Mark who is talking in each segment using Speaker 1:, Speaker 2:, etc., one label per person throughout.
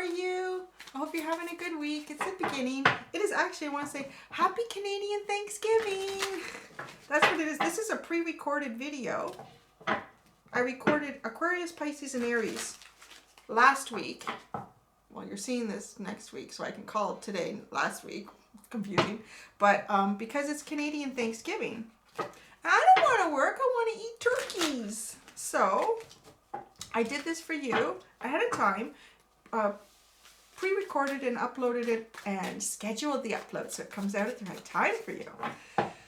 Speaker 1: are you? I hope you're having a good week. It's the beginning. It is actually, I want to say, Happy Canadian Thanksgiving. That's what it is. This is a pre-recorded video. I recorded Aquarius, Pisces, and Aries last week. Well, you're seeing this next week, so I can call it today, last week. It's confusing. But because it's Canadian Thanksgiving, I don't want to work. I want to eat turkeys. So I did this for you ahead of time. Pre-recorded and uploaded it and scheduled the upload so it comes out at the right time for you.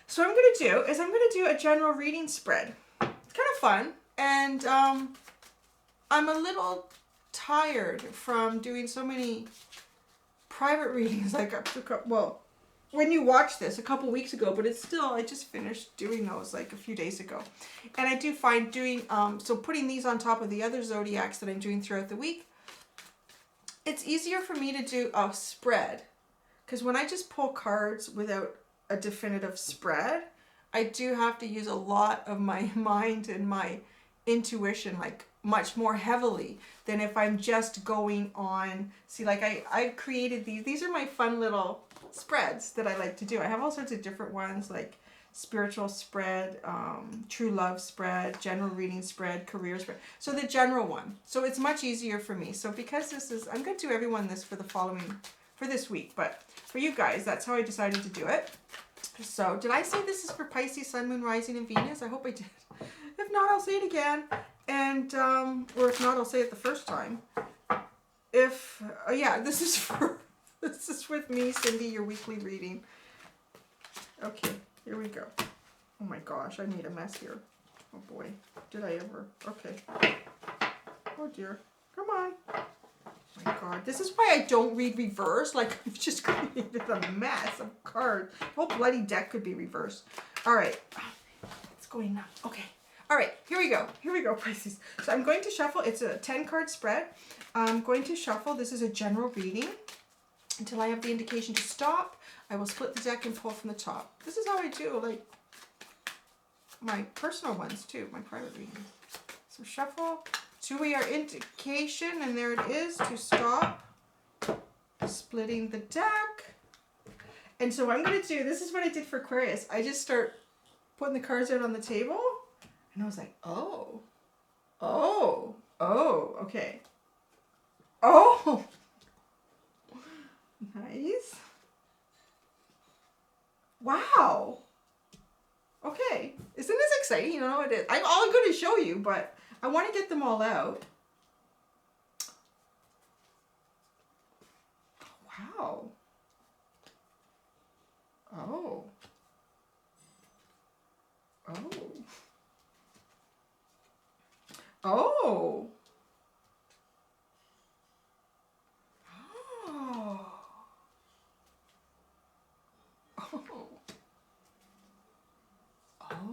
Speaker 1: So what I'm going to do is I'm going to do a general reading spread. It's kind of fun, and I'm a little tired from doing so many private readings. Like, well, when you watch this a couple weeks ago, but it's still, I just finished doing those like a few days ago. And I do find doing, so putting these on top of the other zodiacs that I'm doing throughout the week, it's easier for me to do a spread, because when I just pull cards without a definitive spread, I do have to use a lot of my mind and my intuition, like much more heavily than if I'm just going on. See, like I created these are my fun little spreads that I like to do. I have all sorts of different ones, like spiritual spread, true love spread, general reading spread, career spread. So the general one. So it's much easier for me. So because this is, I'm going to do everyone this for the following, for this week. But for you guys, that's how I decided to do it. So did I say this is for Pisces, Sun, Moon, Rising, and Venus? I hope I did. If not, I'll say it again. And, or if not, I'll say it the first time. If, yeah, this is for, this is with me, Cindy, your weekly reading. Okay. Here we go. Oh my gosh, I made a mess here. Oh boy, did I ever? Okay. Oh dear. Come on. Oh my god, this is why I don't read reverse. Like, I've just created a mess of cards. The whole bloody deck could be reversed. All right. It's going now. Okay. All right, here we go. Here we go, Pisces. So I'm going to shuffle. It's a 10-card spread. I'm going to shuffle. This is a general reading. Until I have the indication to stop, I will split the deck and pull from the top. This is how I do, like, my personal ones too, my private readings. So shuffle to our indication, and there it is, to stop. Splitting the deck. And so what I'm going to do, this is what I did for Aquarius. I just start putting the cards out on the table, and I was like, oh, okay. Oh! Nice. Wow. Okay. Isn't this exciting? You don't know what it is. I'm going to show you, but I want to get them all out. Wow. Oh. Oh. Oh.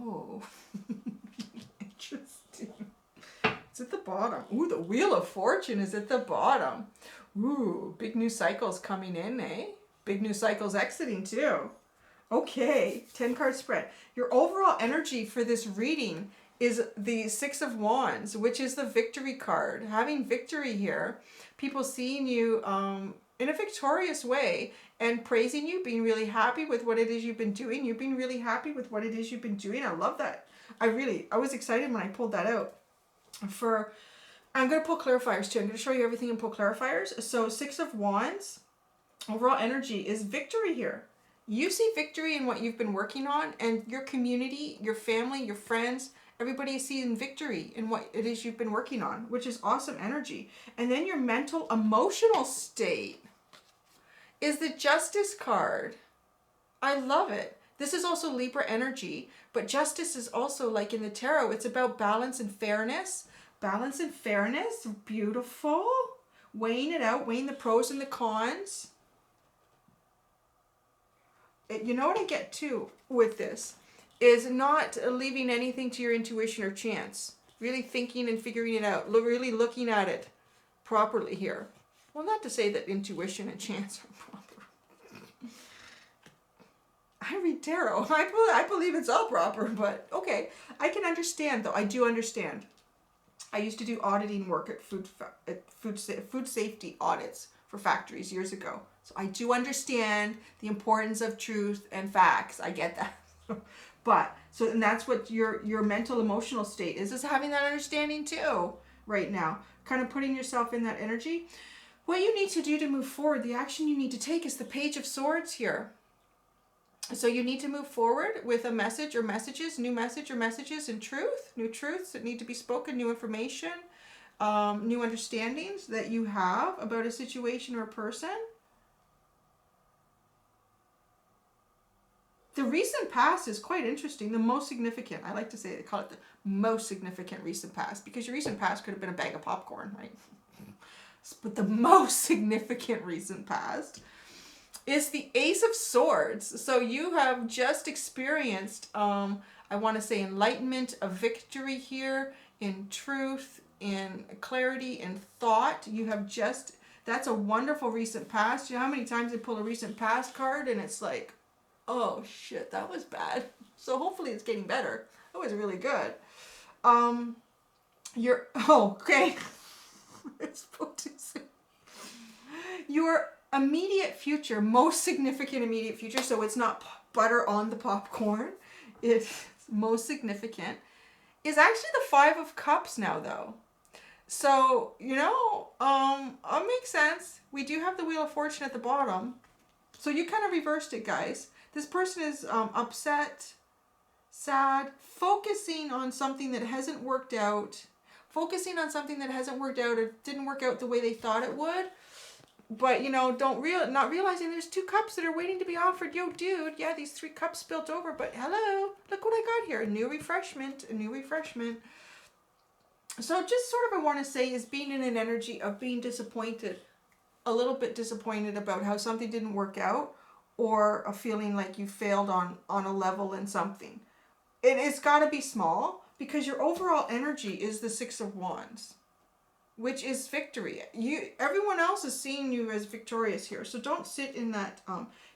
Speaker 1: Oh, interesting. It's at the bottom. Ooh, the Wheel of Fortune is at the bottom. Ooh, big new cycles coming in, eh? Big new cycles exiting too. Okay, 10-card spread. Your overall energy for this reading is the 6 of Wands, which is the victory card. Having victory here, people seeing you in a victorious way and praising you, being really happy with what it is you've been doing. You've been really happy with what it is you've been doing. I love that. I was excited when I pulled that out. I'm going to pull clarifiers too. I'm going to show you everything and pull clarifiers. So 6 of Wands, overall energy is victory here. You see victory in what you've been working on, and your community, your family, your friends, everybody is seeing victory in what it is you've been working on, which is awesome energy. And then your mental, emotional state is the Justice card. I love it. This is also Libra energy, but Justice is also, like in the tarot, it's about balance and fairness. Balance and fairness, beautiful. Weighing it out, weighing the pros and the cons. You know what I get too with this is not leaving anything to your intuition or chance. Really thinking and figuring it out. Really looking at it properly here. Well, not to say that intuition and chance are proper. I read tarot. I believe it's all proper, but okay. I can understand, though. I do understand. I used to do auditing work at food safety audits for factories years ago. So I do understand the importance of truth and facts. I get that. But, so, and that's what your mental emotional state is having that understanding too right now. Kind of putting yourself in that energy. What you need to do to move forward, the action you need to take is the Page of Swords here. So you need to move forward with a message or messages, new message or messages in truth, new truths that need to be spoken, new information, new understandings that you have about a situation or a person. The recent past is quite interesting. The most significant, I like to say, they call it the most significant recent past, because your recent past could have been a bag of popcorn, right? But the most significant recent past is the Ace of Swords. So you have just experienced, I want to say, enlightenment, a victory here in truth, in clarity, in thought. You have just, that's a wonderful recent past. You know how many times they pull a recent past card and it's like, oh shit, that was bad. So hopefully it's getting better. That was really good. Okay. It's supposed to say your immediate future, most significant immediate future, so it's not butter on the popcorn, it's most significant, is actually the Five of Cups now though. So, you know, it makes sense. We do have the Wheel of Fortune at the bottom. So you kind of reversed it, guys. This person is upset, sad, focusing on something that hasn't worked out. Focusing on something that hasn't worked out or didn't work out the way they thought it would. But, you know, not realizing there's 2 cups that are waiting to be offered. Yo, dude, yeah, these 3 cups spilt over, but hello, look what I got here. A new refreshment, a new refreshment. So just sort of I want to say is being in an energy of being disappointed, a little bit disappointed about how something didn't work out, or a feeling like you failed on a level in something. It's got to be small, because your overall energy is the Six of Wands, which is victory. Everyone else is seeing you as victorious here. So don't sit in that,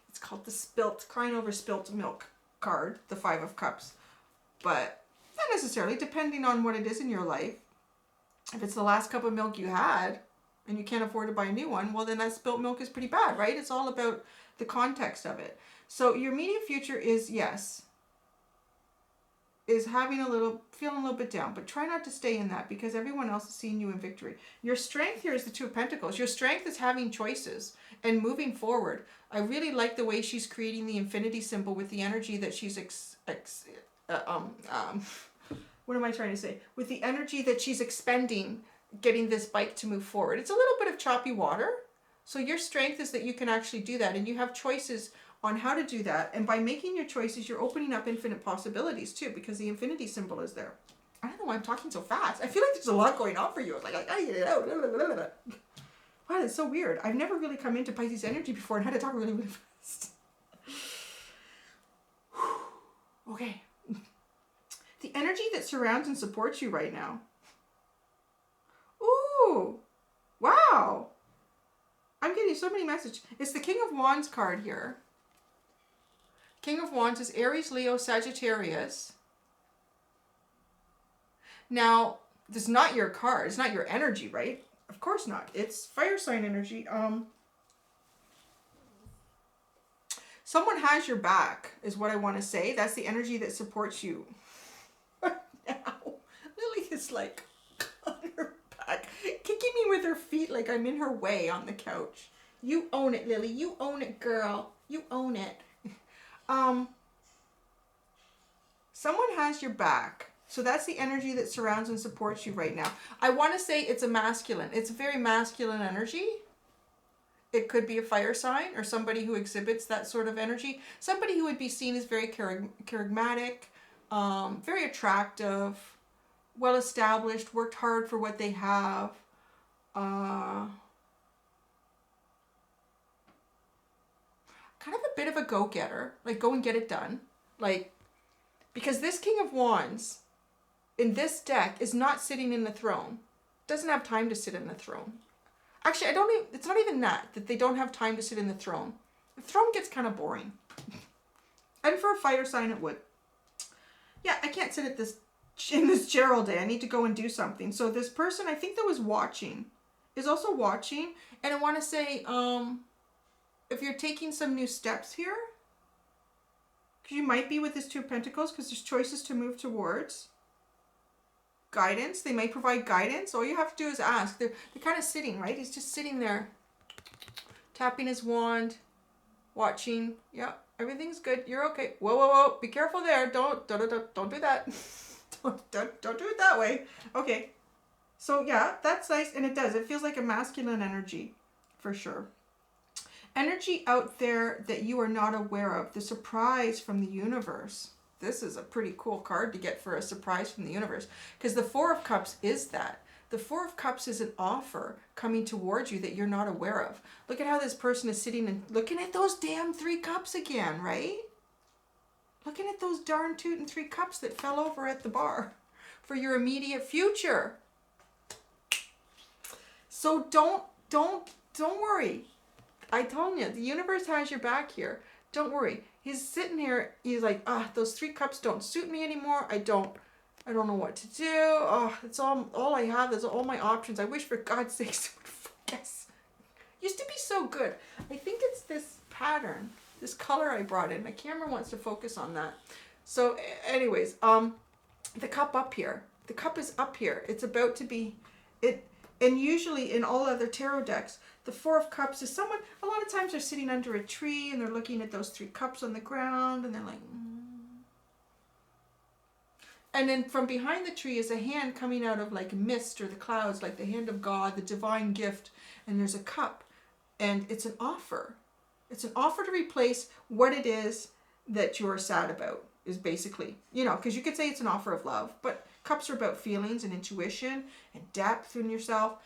Speaker 1: it's called the crying over spilt milk card, the Five of Cups. But not necessarily, depending on what it is in your life. If it's the last cup of milk you had and you can't afford to buy a new one, well then that spilt milk is pretty bad, right? It's all about the context of it. So your immediate future is, yes, is feeling a little bit down, but try not to stay in that, because everyone else is seeing you in victory. Your strength here is the Two of Pentacles. Your strength is having choices and moving forward. I really like the way she's creating the infinity symbol with the energy that she's what am I trying to say? With the energy that she's expending, getting this bike to move forward. It's a little bit of choppy water. So your strength is that you can actually do that, and you have choices on how to do that. And by making your choices, you're opening up infinite possibilities too, because the infinity symbol is there. I don't know why I'm talking so fast. I feel like there's a lot going on for you. It's like, I gotta get it out. Wow, that's so weird. I've never really come into Pisces energy before and had to talk really, really fast. Okay. The energy that surrounds and supports you right now. Ooh. Wow. I'm getting so many messages. It's the King of Wands card here. King of Wands is Aries, Leo, Sagittarius. Now, this is not your card. It's not your energy, right? Of course not. It's fire sign energy. Someone has your back, is what I want to say. That's the energy that supports you. Now, Lily is like on her back, kicking me with her feet like I'm in her way on the couch. You own it, Lily. You own it, girl. You own it. Someone has your back. So that's the energy that surrounds and supports you right now. I want to say it's a masculine. It's a very masculine energy. It could be a fire sign or somebody who exhibits that sort of energy. Somebody who would be seen as very charismatic, very attractive, well-established, worked hard for what they have. Kind of a bit of a go-getter, like go and get it done. Like, because this King of Wands in this deck is not sitting in the throne. Doesn't have time to sit in the throne. Actually, it's not even that they don't have time to sit in the throne. The throne gets kind of boring. And for a fire sign, it would. Yeah, I can't sit at this in this Gerald day. I need to go and do something. So this person, I think that was watching, is also watching. And I want to say, if you're taking some new steps here, because you might be with this Two of Pentacles, because there's choices to move towards. Guidance. They may provide guidance. All you have to do is ask. They're kind of sitting, right? He's just sitting there, tapping his wand, watching. Yeah, everything's good. You're okay. Whoa, whoa, whoa. Be careful there. Don't do that. don't do it that way. Okay. So yeah, that's nice. And it does. It feels like a masculine energy for sure. Energy out there that you are not aware of. The surprise from the universe. This is a pretty cool card to get for a surprise from the universe, because the Four of Cups is that. The Four of Cups is an offer coming towards you that you're not aware of. Look at how this person is sitting and looking at those damn 3 cups again, right? Looking at those darn tootin' 3 cups that fell over at the bar for your immediate future. So don't worry. I told you, the universe has your back here. Don't worry. He's sitting here. He's like, those 3 cups don't suit me anymore. I don't know what to do. Oh, it's all I have. That's all my options. I wish for God's sakes it would focus. Used to be so good. I think it's this pattern, this color I brought in. My camera wants to focus on that. So anyways, the cup up here. The cup is up here. It's about to be it. And usually in all other tarot decks, the Four of Cups is someone, a lot of times they're sitting under a tree and they're looking at those 3 cups on the ground and they're like, And then from behind the tree is a hand coming out of like mist or the clouds, like the hand of God, the divine gift. And there's a cup and it's an offer. It's an offer to replace what it is that you're sad about, is basically, because you could say it's an offer of love, but cups are about feelings and intuition and depth in yourself.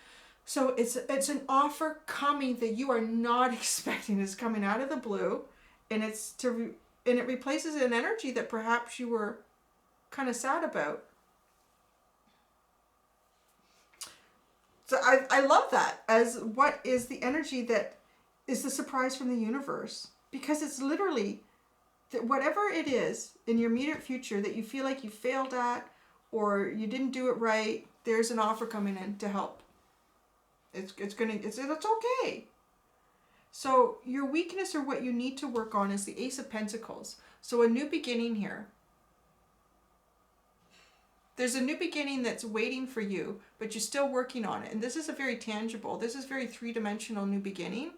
Speaker 1: So it's an offer coming that you are not expecting. It's coming out of the blue, and it replaces an energy that perhaps you were kind of sad about. So I love that as what is the energy that is the surprise from the universe, because it's literally that whatever it is in your immediate future that you feel like you failed at or you didn't do it right, there's an offer coming in to help. It's okay. So your weakness or what you need to work on is the Ace of Pentacles. So a new beginning here. There's a new beginning that's waiting for you, but you're still working on it. And this is a very tangible, this is very 3-dimensional new beginning.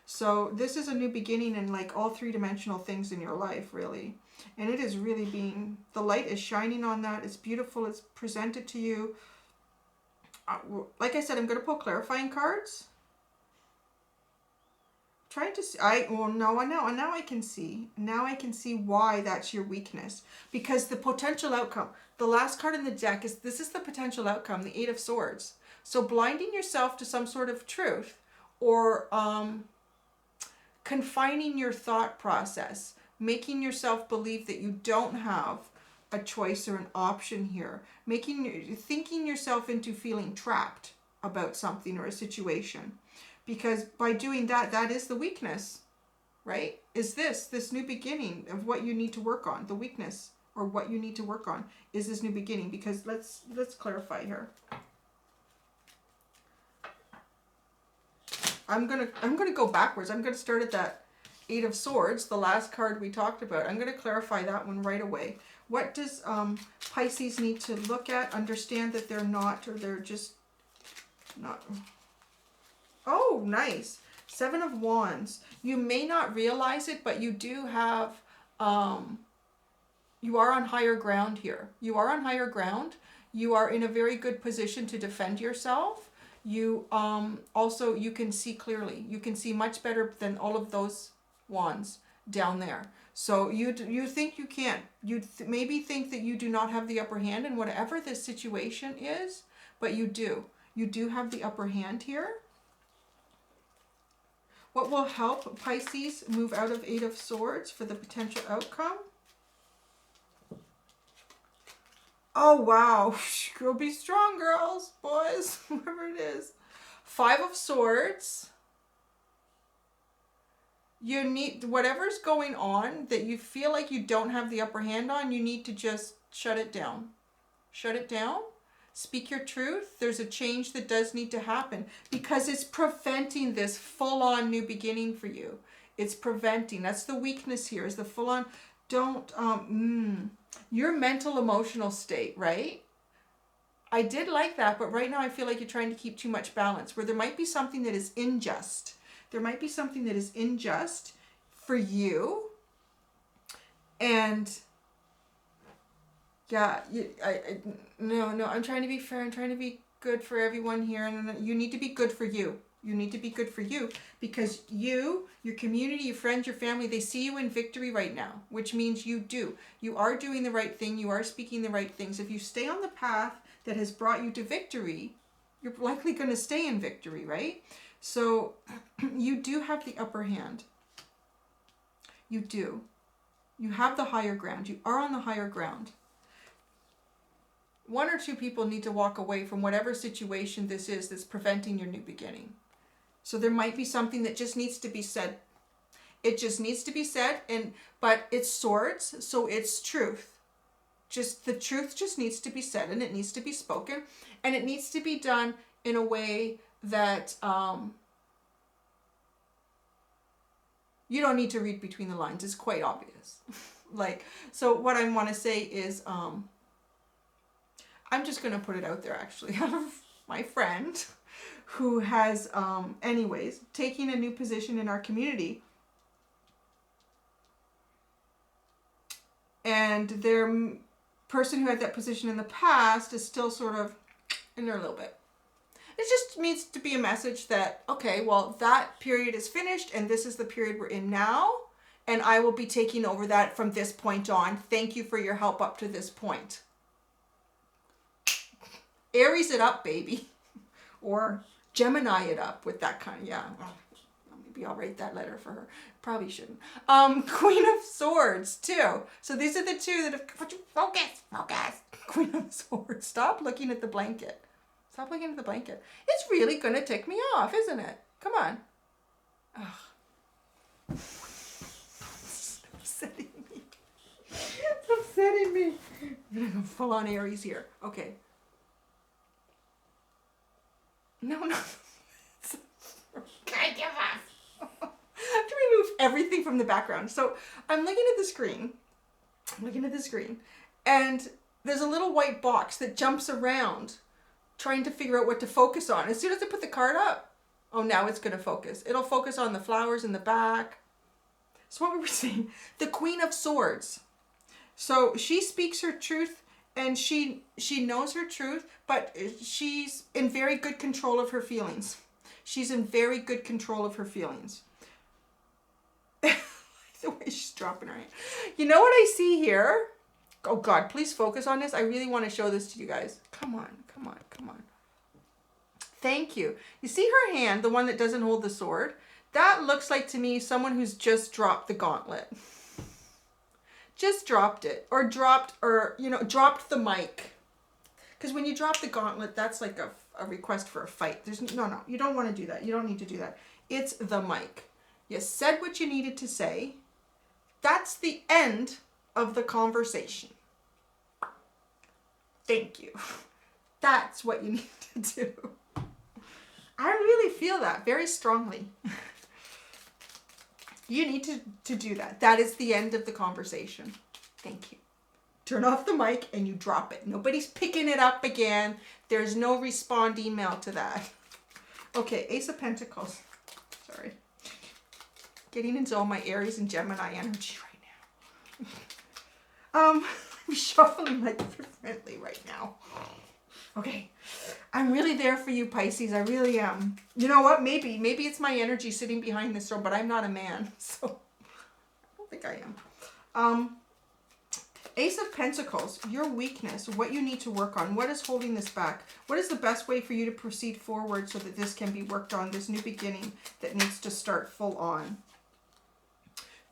Speaker 1: So this is a new beginning in like all 3-dimensional things in your life, really. And it is really being, the light is shining on that. It's beautiful. It's presented to you. Like I said, I'm going to pull clarifying cards. Trying to see, now I can see. Now I can see why that's your weakness. Because the potential outcome, the last card in the deck this is the potential outcome, the 8 of Swords. So blinding yourself to some sort of truth or confining your thought process, making yourself believe that you don't have a choice or an option here, thinking yourself into feeling trapped about something or a situation. Because by doing that, that is the weakness, right? Is this new beginning of what you need to work on. The weakness or what you need to work on is this new beginning. Because let's clarify here. I'm gonna go backwards. I'm gonna start at that 8 of Swords, the last card we talked about. I'm gonna clarify that one right away. What does Pisces need to look at, understand that they're not, or they're just not? Oh, nice. 7 of Wands. You may not realize it, but you do have, you are on higher ground here. You are on higher ground. You are in a very good position to defend yourself. You also, you can see clearly. You can see much better than all of those wands down there. So you think you can't. You maybe think that you do not have the upper hand in whatever this situation is, but you do. You do have the upper hand here. What will help Pisces move out of 8 of Swords for the potential outcome? Oh, wow. Go be strong, girls, boys, whoever it is. 5 of Swords. You need, whatever's going on that you feel like you don't have the upper hand on, you need to just shut it down. Shut it down. Speak your truth. There's a change that does need to happen because it's preventing this full-on new beginning for you. It's preventing. That's the weakness here, is the full-on. Don't, your mental emotional state, right? I did like that, but right now I feel like you're trying to keep too much balance, where there might be something that is unjust. There might be something that is unjust for you. And yeah, no, I'm trying to be fair. I'm trying to be good for everyone here. And you need to be good for you. You need to be good for you, because you, your community, your friends, your family, they see you in victory right now, which means you are doing the right thing. You are speaking the right things. If you stay on the path that has brought you to victory, you're likely going to stay in victory, right? So you do have the upper hand. You do. You have the higher ground. You are on the higher ground. One or two people need to walk away from whatever situation this is that's preventing your new beginning. So there might be something that just needs to be said. It just needs to be said, but it's swords, so it's truth. Just the truth just needs to be said, and it needs to be spoken, and it needs to be done in a way that you don't need to read between the lines. It's quite obvious. So what I want to say is, I'm just going to put it out there, actually. My friend who has, anyways, taking a new position in our community. And their person who had that position in the past is still sort of in there a little bit. It just needs to be a message that, okay, well, that period is finished and this is the period we're in now. And I will be taking over that from this point on. Thank you for your help up to this point. Aries it up, baby. Or Gemini it up with that kind of, yeah. Maybe I'll write that letter for her. Probably shouldn't. Queen of Swords, too. So these are the two that have, focus. Queen of Swords. Stop looking at the blanket. Stop looking at the blanket. It's really going to tick me off, isn't it? Come on. Ugh. It's upsetting me. It's upsetting me. I'm going to go full on Aries here. Okay. No. I give up. I have to remove everything from the background. So I'm looking at the screen. And there's a little white box that jumps around trying to figure out what to focus on. As soon as I put the card up, oh, now it's going to focus. It'll focus on the flowers in the back. So what were we saying? The Queen of Swords. So she speaks her truth. And she knows her truth, but she's in very good control of her feelings. She's in very good control of her feelings. The way she's dropping her hand. You know what I see here? Oh God, please focus on this. I really want to show this to you guys. Come on. Thank you. You see her hand, the one that doesn't hold the sword? That looks like to me someone who's just dropped the gauntlet. Just dropped it, or dropped the mic. Because when you drop the gauntlet, that's like a request for a fight. There's no, you don't want to do that. You don't need to do that. It's the mic. You said what you needed to say. That's the end of the conversation. Thank you. That's what you need to do. I really feel that very strongly. You need to do that. That is the end of the conversation. Thank you. Turn off the mic and you drop it. Nobody's picking it up again. There's no respond email to that. Okay, Ace of Pentacles. Sorry. Getting into all my Aries and Gemini energy right now. I'm shuffling like differently right now. Okay. I'm really there for you, Pisces. I really am. You know what? Maybe it's my energy sitting behind this door, but I'm not a man. So I don't think I am. Ace of Pentacles, your weakness, what you need to work on. What is holding this back? What is the best way for you to proceed forward so that this can be worked on, this new beginning that needs to start full on?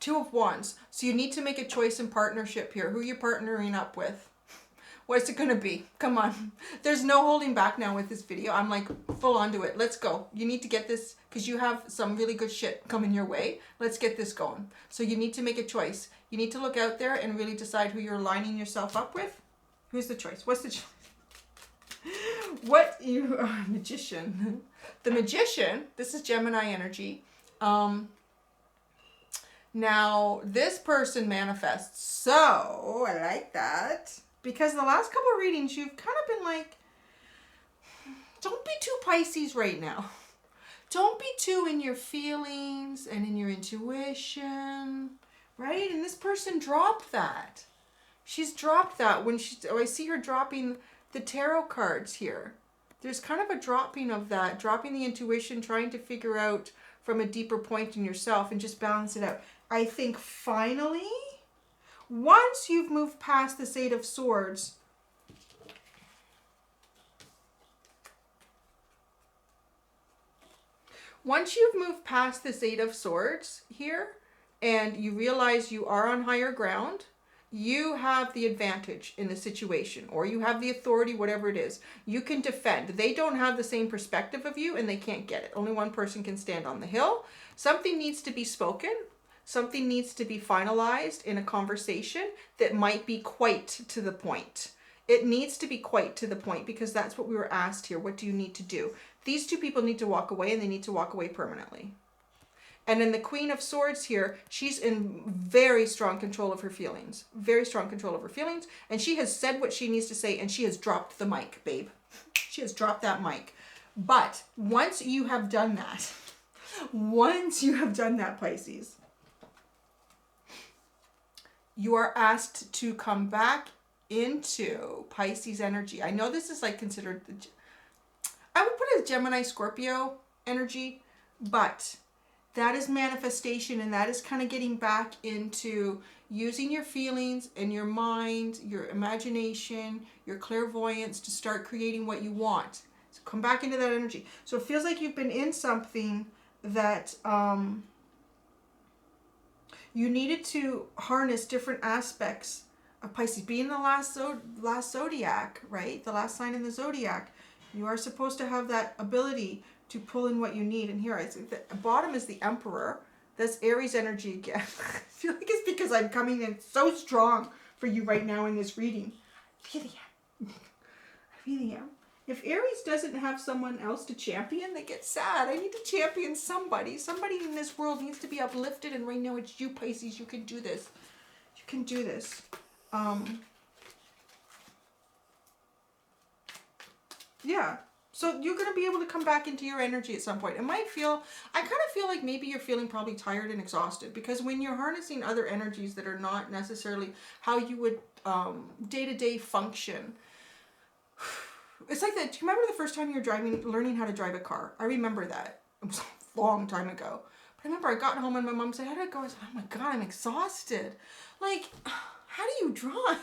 Speaker 1: Two of Wands. So you need to make a choice in partnership here. Who are you partnering up with? What's it going to be? Come on. There's no holding back now with this video. I'm like full onto it. Let's go. You need to get this because you have some really good shit coming your way. Let's get this going. So you need to make a choice. You need to look out there and really decide who you're lining yourself up with. Who's the choice? What's the choice? What you, magician. The magician, this is Gemini energy. Now, this person manifests. So, I like that. Because the last couple of readings, you've kind of been like, don't be too Pisces right now. Don't be too in your feelings and in your intuition, right? And this person dropped that. She's dropped that when I see her dropping the tarot cards here. There's kind of a dropping of that, dropping the intuition, trying to figure out from a deeper point in yourself and just balance it out. I think finally, once you've moved past this Eight of Swords, here, and you realize you are on higher ground, you have the advantage in the situation, or you have the authority, whatever it is. You can defend. They don't have the same perspective of you, and they can't get it. Only one person can stand on the hill. Something needs to be spoken. Something needs to be finalized in a conversation that might be quite to the point. It needs to be quite to the point because that's what we were asked here. What do you need to do? These two people need to walk away, and they need to walk away permanently. And then the Queen of Swords here, she's in very strong control of her feelings. Very strong control of her feelings. And she has said what she needs to say, and she has dropped the mic, babe. She has dropped that mic. But once you have done that, Pisces, you are asked to come back into Pisces energy. I know this is like considered, I would put it as Gemini, Scorpio energy, but that is manifestation, and that is kind of getting back into using your feelings and your mind, your imagination, your clairvoyance to start creating what you want. So come back into that energy. So it feels like you've been in something that you needed to harness different aspects of Pisces. Being the last zodiac, right? The last sign in the zodiac, you are supposed to have that ability to pull in what you need. And here, I think the bottom is the Emperor. That's Aries energy again. I feel like it's because I'm coming in so strong for you right now in this reading. I really am. If Aries doesn't have someone else to champion, they get sad. I need to champion somebody. Somebody in this world needs to be uplifted, and right now it's you, Pisces. You can do this. You can do this. Yeah. So you're going to be able to come back into your energy at some point. I kind of feel like maybe you're feeling probably tired and exhausted, because when you're harnessing other energies that are not necessarily how you would day-to-day function, it's like that. Do you remember the first time you were learning how to drive a car? I remember that. It was a long time ago. But I remember I got home and my mom said, how did it go? I said, oh my God, I'm exhausted. Like, how do you drive?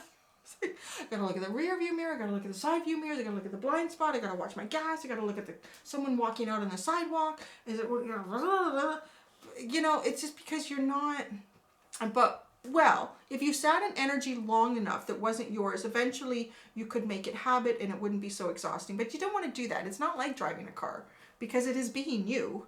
Speaker 1: I gotta look at the rear view mirror, I gotta look at the side view mirror, I gotta look at the blind spot, I gotta watch my gas, I gotta look at someone walking out on the sidewalk. Is it, you know, it's just because you're not, but, well, if you sat in energy long enough that wasn't yours, eventually you could make it habit and it wouldn't be so exhausting. But you don't want to do that. It's not like driving a car, because it is being you.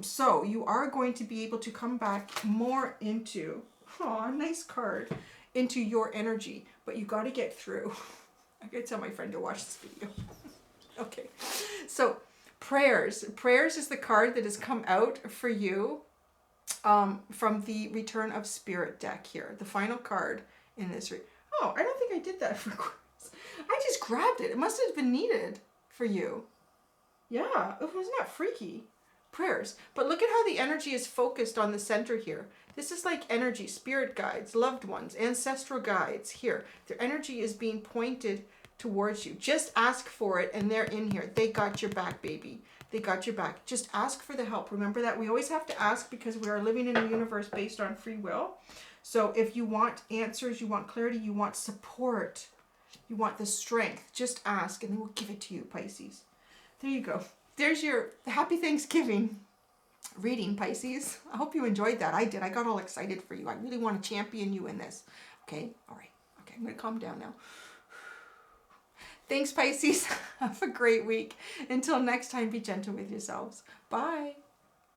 Speaker 1: So you are going to be able to come back more into, oh, nice card, into your energy. But you got to get through. I gotta tell my friend to watch this video. Okay. So prayers. Prayers is the card that has come out for you from the Return of Spirit deck here. The final card in this. Oh, I don't think I did that for Aquarius. I just grabbed it. It must have been needed for you. Yeah, it was not freaky. Prayers. But look at how the energy is focused on the center here. This is like energy, spirit guides, loved ones, ancestral guides here. Their energy is being pointed towards you. Just ask for it and they're in here. They got your back, baby. They got your back. Just ask for the help. Remember that we always have to ask, because we are living in a universe based on free will. So if you want answers, you want clarity, you want support, you want the strength, just ask and they will give it to you, Pisces. There you go. There's your happy Thanksgiving reading, Pisces. I hope you enjoyed that. I did. I got all excited for you. I really want to champion you in this. Okay? All right. Okay, I'm going to calm down now. Thanks, Pisces. Have a great week. Until next time, be gentle with yourselves. Bye.